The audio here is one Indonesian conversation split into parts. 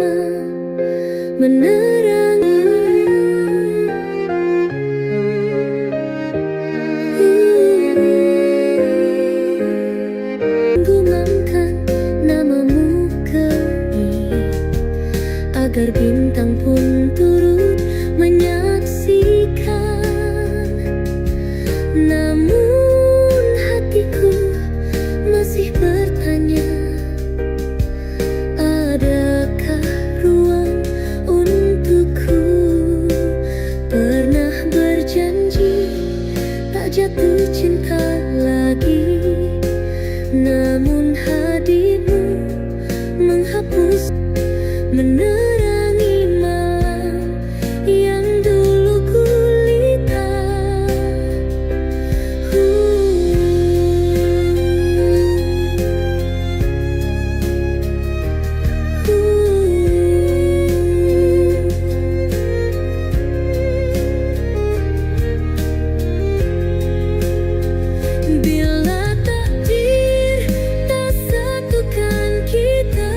bersama menerangi gumamkan namamu keing, agar bintang pun turut menyaksikan. Namun hatiku masih bertanya, adakah ruang untukku? Pernah berjanji tak jatuh cinta lagi, namun hadirmu menghapus, menerangi malam yang dulu gulita. Bila takdir tak satukan kita,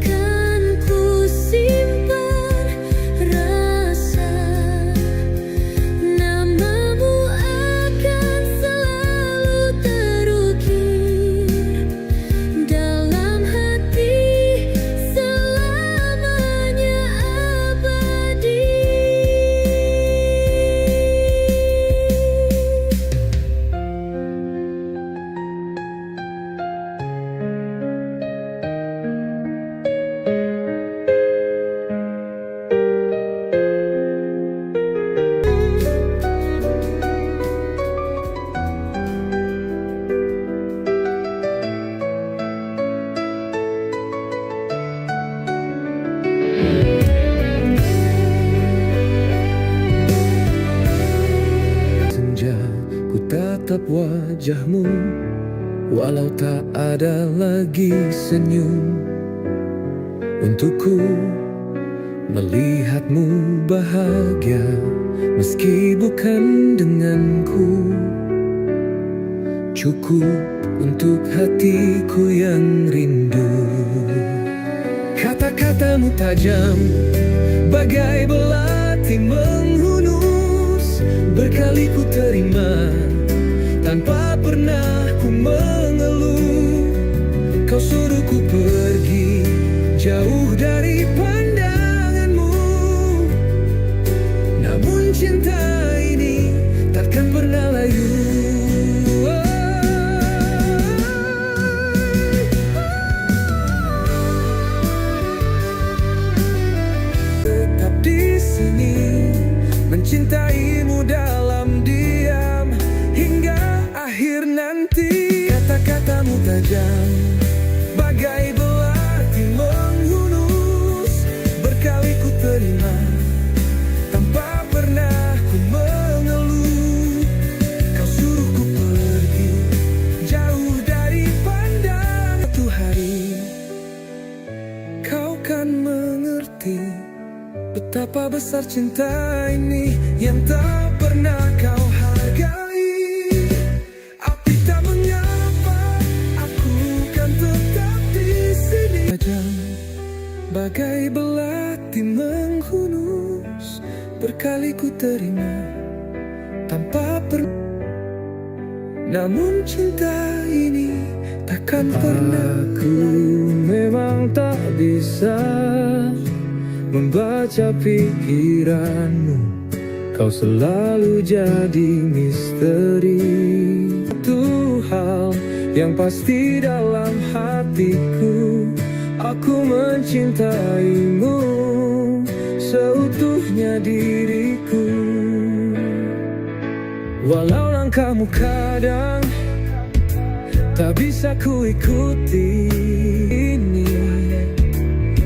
kan ku simpan rasa namamu akan selalu terukir dalam hati selamanya abadi. Senja, ku tatap wajahmu, walau tak ada lagi senyum. Untukku melihatmu bahagia, meski bukan denganku. Cukup untuk hatiku yang rindu. Kata-katamu tajam, bagai belati menghunus. Berkali ku terima, tanpa pernah ku mengeluh. Kau suruh ku pergi, jauh dari pandanganmu. Namun cinta ini takkan pernah layu. Tetap di sini, mencintaimu dalam diam hingga akhir nanti. Kata-katamu tajam, bagai belati menghunus. Berkali ku terima, tanpa pernah ku mengeluh. Kau suruh ku pergi, jauh dari pandang. Satu hari kau kan mengerti betapa besar cinta ini yang tak pernah kau hargai. Api tak mengapa, aku kan tetap di sini. Tajam, bagai belati menghunus. Berkali ku terima, tanpa pernah. Namun cinta ini takkan pernah. Aku memang tak bisa membaca pikiranmu, kau selalu jadi misteri. Itu hal yang pasti dalam hatiku, aku mencintaimu seutuhnya diriku. Walau langkahmu kadang tak bisa ku ikuti ini,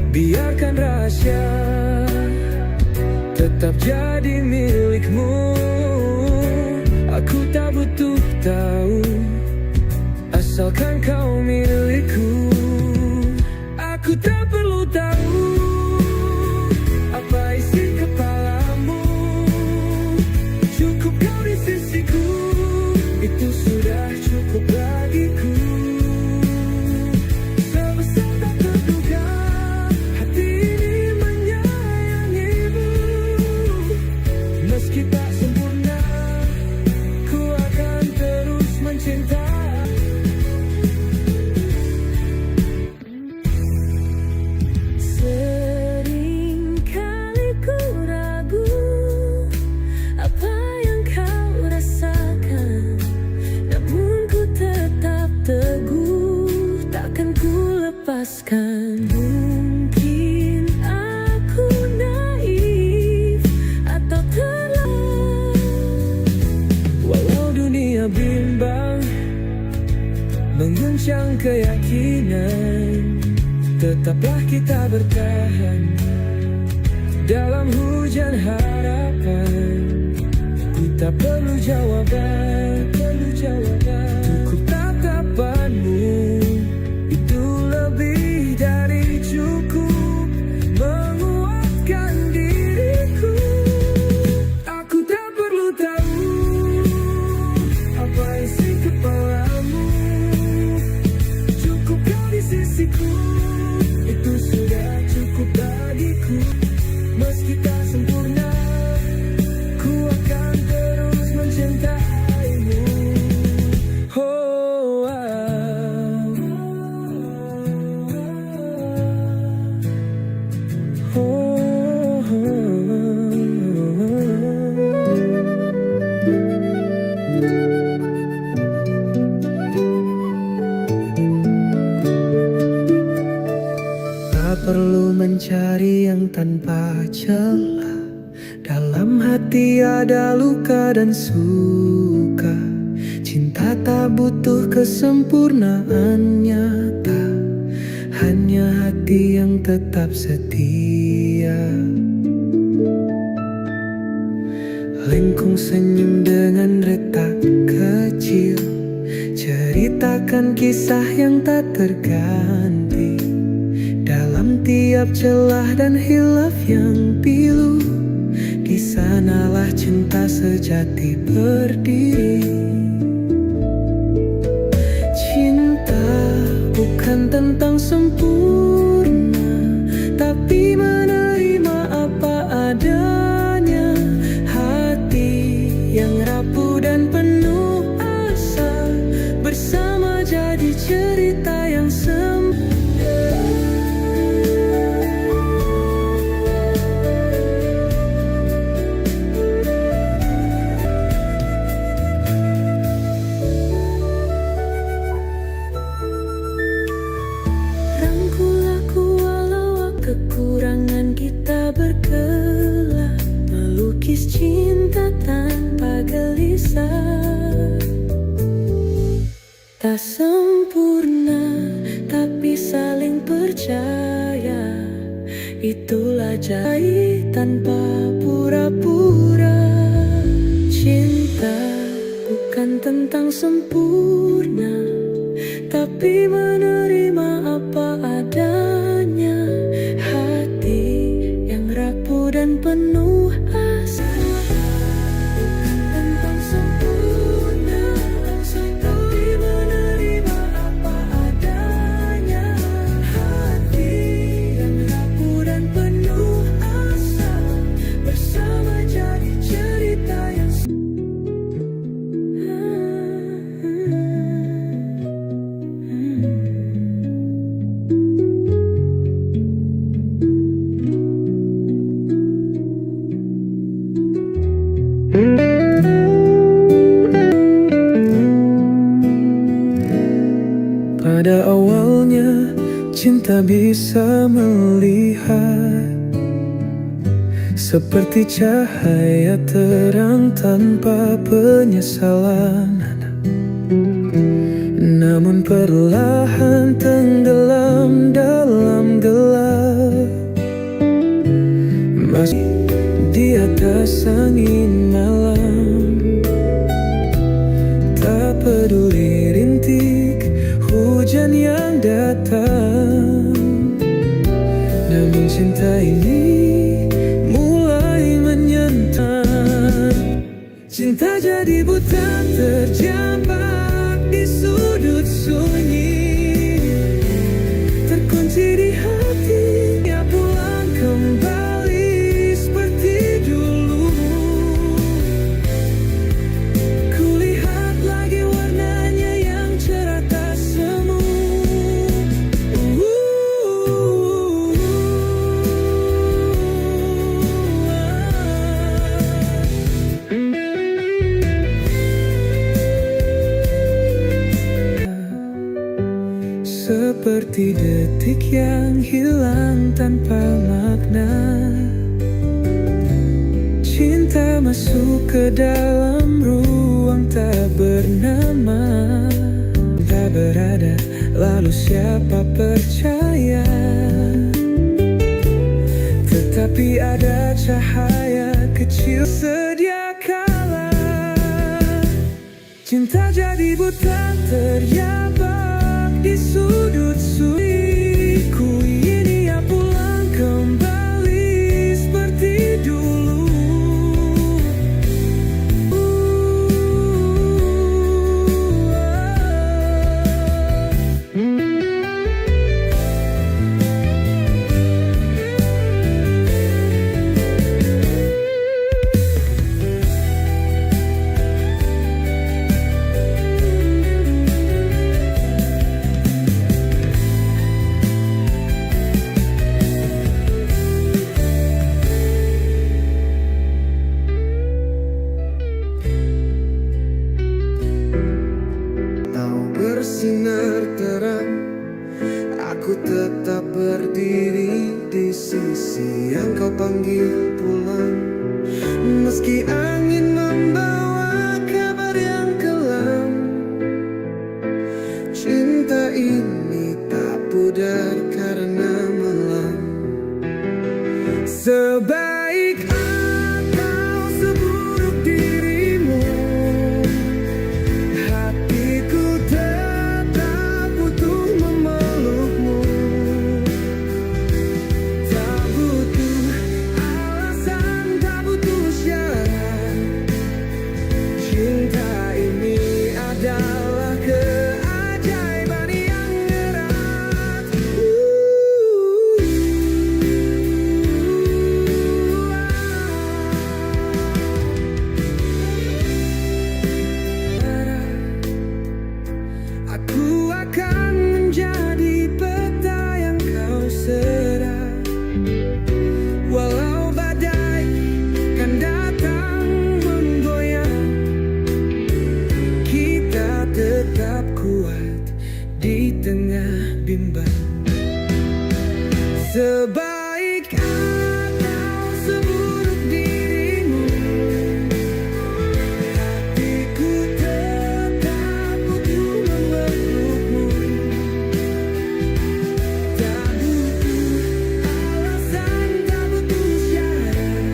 biarkan rahasia tetap jadi milikmu. Aku tak butuh tahu, asalkan kau milikku. Aku tak perlu tahu apa isi kepalamu, cukup kau di sisiku, itu sudah cukup bagiku. Sebesar tak terduga Bukan mungkin aku naif atau terlalu. Walau dunia bimbang mengguncang keyakinan, tetaplah kita bertahan dalam hujan harapan. Ku tak perlu jawaban, cukup tatapanmu. Itu lebih dari cukup menguatkan diriku. Aku tak perlu tahu apa isi kepalamu, cukup kau di sisiku. Itu sudah cukup bagiku. Meski tak sempurna, ku akan terus mencintaimu. Oh, tak perlu mencari yang tanpa celah. Dalam hati ada luka dan suka. Cinta tak butuh kesempurnaan nyata, hanya hati yang tetap setia. Lengkung senyum dengan retak kecil, ceritakan kisah yang tak terganti. Dalam tiap celah dan hilaf yang pilu, di sanalah cinta sejati berdiri. Cinta bukan tentang sempurna, tapi menerima apa adanya. Hati yang rapuh dan penuh asa, bersama jadi cerita yang sempurna. Rangkul aku walau kekurangan kita berkelak, melukis cinta tanpa gelisah. Tak sempurna, tapi saling percaya. Itulah jahit tanpa pura-pura. Cinta bukan tentang sempurna, tapi menerima apa adanya. Hati yang rapuh dan penuh asa, tentang sempurna, tapi menerima apa adanya. Hati yang rapuh dan penuh asa, bersama jadi cerita yang Pada awalnya cinta bisa melihat seperti cahaya terang tanpa penyesalan. Namun perlahan tenggelam dalam gelap. Masih di atas angin malam, tak peduli rintik hujan yang datang. Namun cinta ini mulai menyentuh. Cinta jadi buta terjebak di sudut sunyi, terkunci di hati. Ya pulang kembali seperti dulu. Kulihat lagi warnanya yang cerah tak semu. Seperti detik detik yang hilang tanpa makna. Cinta masuk ke dalam ruang tak bernama. Tak berada, lalu siapa percaya? Tetapi ada cahaya kecil sedia kala. Cinta jadi buta terjebak di sudut suliku. Ini ya pulang kembali seperti dulu. Bersinar terang, aku tetap berdiri di sisi yang kau panggil pulang. Meski angin membawa kabar yang kelam, cinta ini tak pudar karena malam. Sebaik atau seburuk dirimu, hatiku tetap butuh memelukmu. Tak butuh alasan, tak butuh syarat. Cinta ini adalah keajaiban yang erat. Aku akan menjadi peta yang kau serat. Walau badai kan datang memgoyang, kita tetap kuat di tengah bimbang. Sebaik atau seburuk dirimu, hatiku tetap butuh memelukmu. Tak butuh alasan, tak butuh syarat.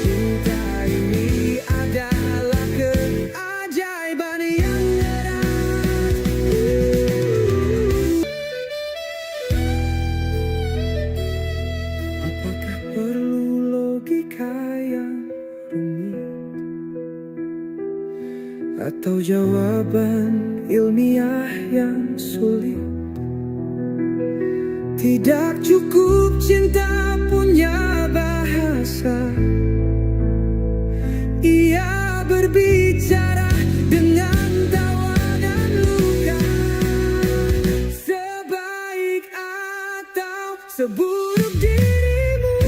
Cinta ini adalah keajaiban yang erat. Apakah perlu logika yang rumit atau jawaban ilmiah yang sulit? Tidak cukup cinta punya bahasa. Ia berbicara dengan tawa dan luka. Sebaik atau seburuk dirimu,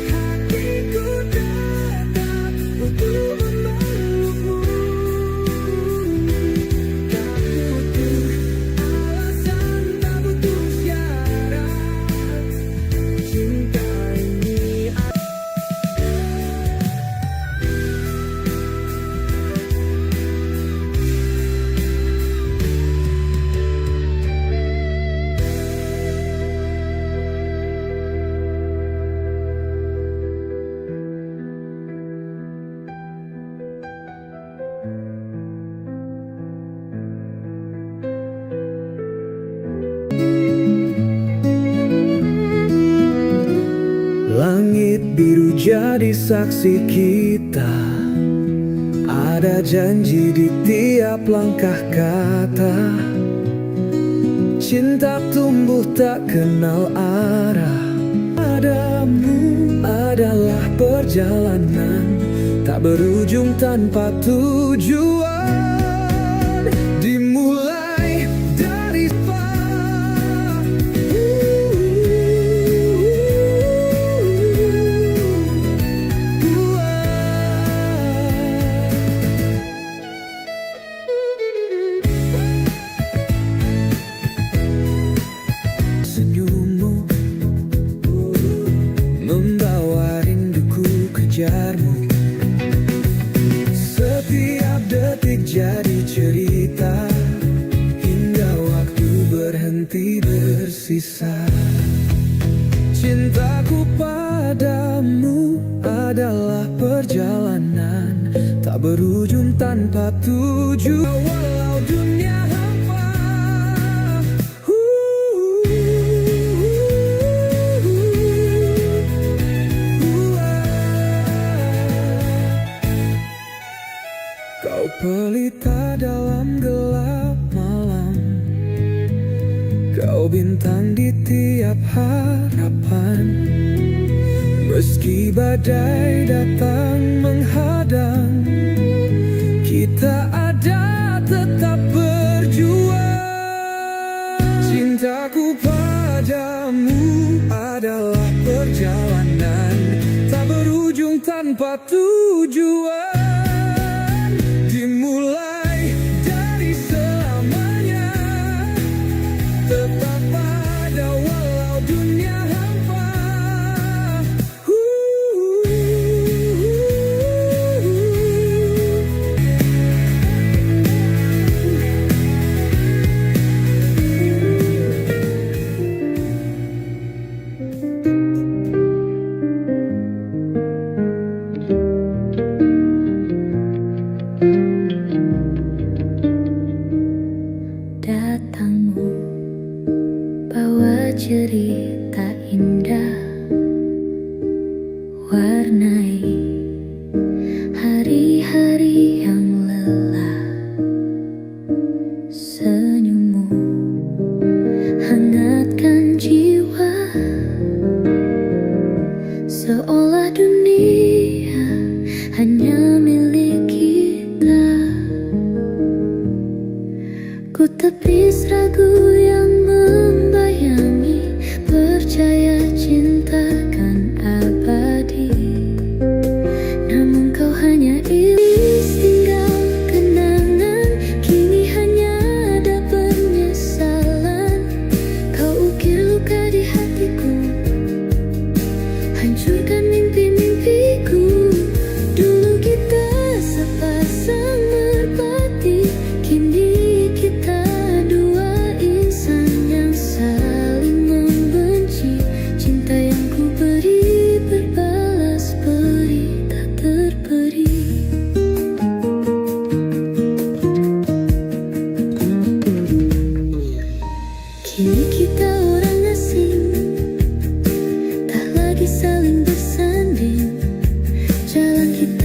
hatiku tetap butuh memelukmu. Tak butuh alasan, tak butuh syarat. Cinta ini langit biru jadi saksi kita. Ada janji di tiap langkah kata. Cinta tumbuh tak kenal arah. Padamu adalah perjalanan tak berujung tanpa tujuan. Dimulai dari berpisah. Cintaku padamu adalah perjalanan tak berujung tanpa tujuan. Walau dunia hampa, kau pelita dalam gelap malam, kau bintang di tiap harapan. Meski badai datang menghadang, kita ada tetap berjuang. Cintaku padamu adalah perjalanan tak berujung tanpa tujuan. Dimulai dari selamanya, tetap ada walau dunia hampa. Datangmu bawa cerita indah, warnai hari-hari yang lelah. Senyummu hangatkan jiwa, seolah dunia hanya milik kita. Ku tepis ragu yang membayangi, percaya cinta kan abadi. Namun kau hanya iblis, tinggal kenangan. Kini hanya ada penyesalan. Kau ukir luka di hatiku, hancurkan mimpi-mimpiku. Dulu kita sepasang merpati, kini kita dua insan yang saling membenci. Cinta yang ku beri berbalas beri tak terperi. Kini kita